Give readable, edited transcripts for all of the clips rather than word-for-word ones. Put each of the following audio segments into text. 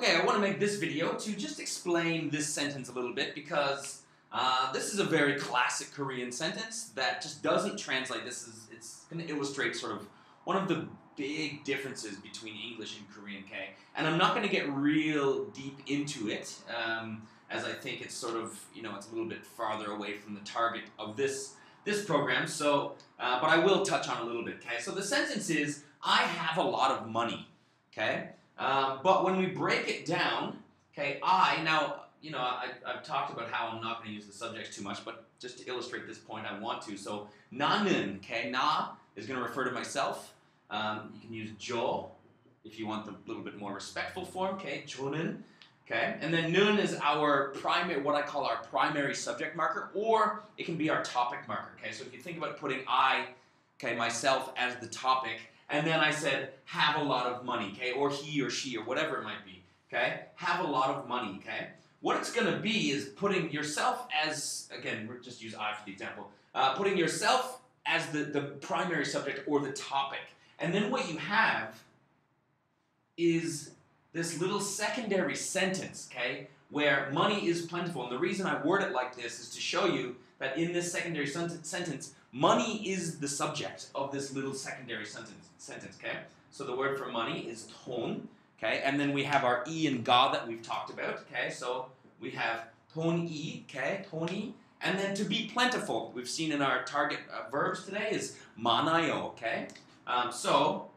Okay, I want to make this video to just explain this sentence a little bit because this is a very classic Korean sentence that just doesn't translate. It's going to illustrate sort of one of the big differences between English and Korean, okay? And I'm not going to get real deep into it as I think it's sort of, it's a little bit farther away from the target of this program, so, but I will touch on a little bit, okay? So the sentence is, I have a lot of money, okay? But when we break it down, okay, I've talked about how I'm not going to use the subjects too much, but just to illustrate this point, I want to. So, 나는, okay, na is going to refer to myself. You can use 저 if you want the little bit more respectful form, okay, 저는, okay? And then 는 is our what I call our primary subject marker, or it can be our topic marker, okay? So if you think about putting myself as the topic, and then I said, have a lot of money, okay? Or he or she or whatever it might be, okay? Have a lot of money, okay? What it's going to be is putting yourself as, again, we'll just use I for the example, putting yourself as the primary subject or the topic. And then what you have is this little secondary sentence, okay, where money is plentiful. And the reason I word it like this is to show you that in this secondary sentence, money is the subject of this little secondary sentence, okay? So the word for money is 돈, okay? And then we have our 이 and 가 that we've talked about, okay? So we have 돈이, okay? 돈이. And then to be plentiful, we've seen in our target verbs today is 많아요, okay? So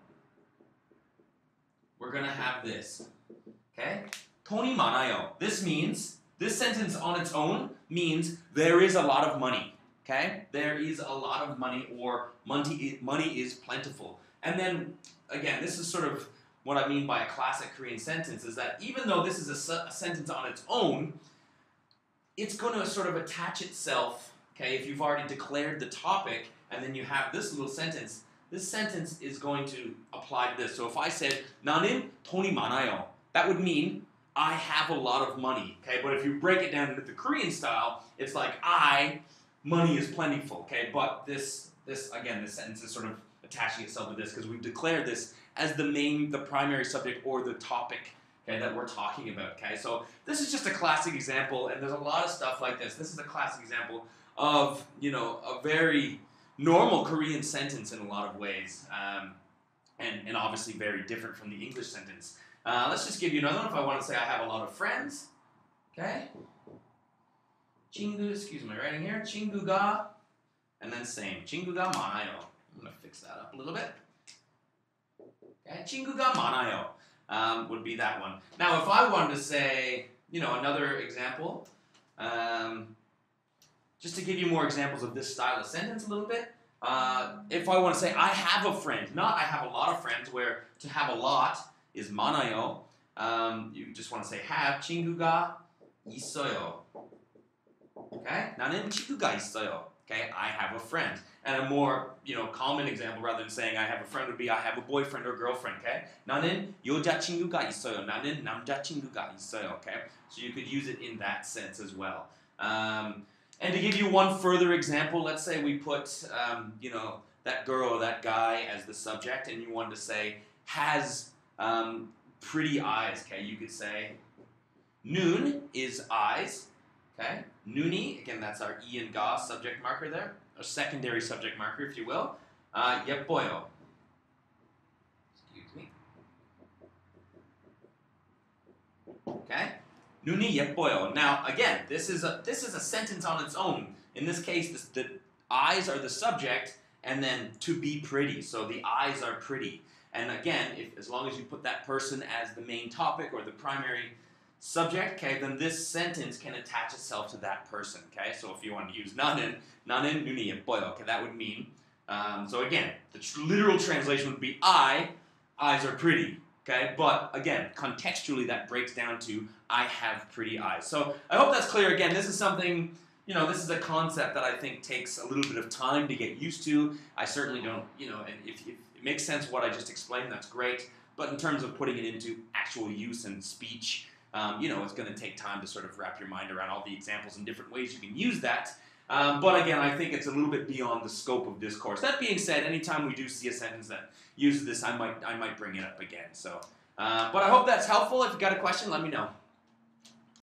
we're going to have this, okay? 돈이 많아요. This sentence on its own means there is a lot of money, okay? There is a lot of money, or money is plentiful. And then, again, this is sort of what I mean by a classic Korean sentence, is that even though this is a sentence on its own, it's going to sort of attach itself, okay? If you've already declared the topic, and then you have this little sentence, this sentence is going to apply to this. So if I said, 나는 돈이 많아요, that would mean I have a lot of money, okay? But if you break it down into the Korean style, it's like money is plentiful, okay? But this sentence is sort of attaching itself to this because we've declared this as the primary subject or the topic, okay, that we're talking about, okay? So this is just a classic example, and there's a lot of stuff like this. This is a classic example of, a very normal Korean sentence in a lot of ways, and obviously very different from the English sentence. Let's just give you another one. If I want to say I have a lot of friends, okay? 친구, excuse my writing here. 친구가, and then same. 친구가 많아요. I'm going to fix that up a little bit. Okay, 친구가 많아요 would be that one. Now, if I wanted to say, another example, just to give you more examples of this style of sentence a little bit, if I want to say I have a friend, not I have a lot of friends, where to have a lot is 많아요. You just want to say have. 친구가 있어요. Okay? 나는 친구가 있어요. Okay? I have a friend. And a more, common example rather than saying I have a friend would be I have a boyfriend or girlfriend. Okay? 나는 여자친구가 있어요. 나는 남자친구가 있어요. Okay? So you could use it in that sense as well. And to give you one further example, let's say we put, that girl or that guy as the subject, and you wanted to say has pretty eyes, okay? You could say 눈 is eyes, okay? 눈이, again, that's our 이 and 가 subject marker there, or secondary subject marker, if you will. 예뻐요. Excuse me. Okay? 눈이 예뻐요. Now, again, this is a sentence on its own. In this case, the eyes are the subject, and then to be pretty. So the eyes are pretty. And again, as long as you put that person as the main topic or the primary subject, okay, then this sentence can attach itself to that person, okay? So if you want to use 나는 눈이 예뻐요, okay, that would mean, so again, the literal translation would be eyes are pretty, okay? But again, contextually that breaks down to I have pretty eyes. So I hope that's clear. Again, this is something, this is a concept that I think takes a little bit of time to get used to. I certainly don't, and if it makes sense what I just explained, that's great. But in terms of putting it into actual use and speech, it's going to take time to sort of wrap your mind around all the examples and different ways you can use that. But again, I think it's a little bit beyond the scope of this course. That being said, anytime we do see a sentence that uses this, I might bring it up again. So But I hope that's helpful. If you got a question, let me know.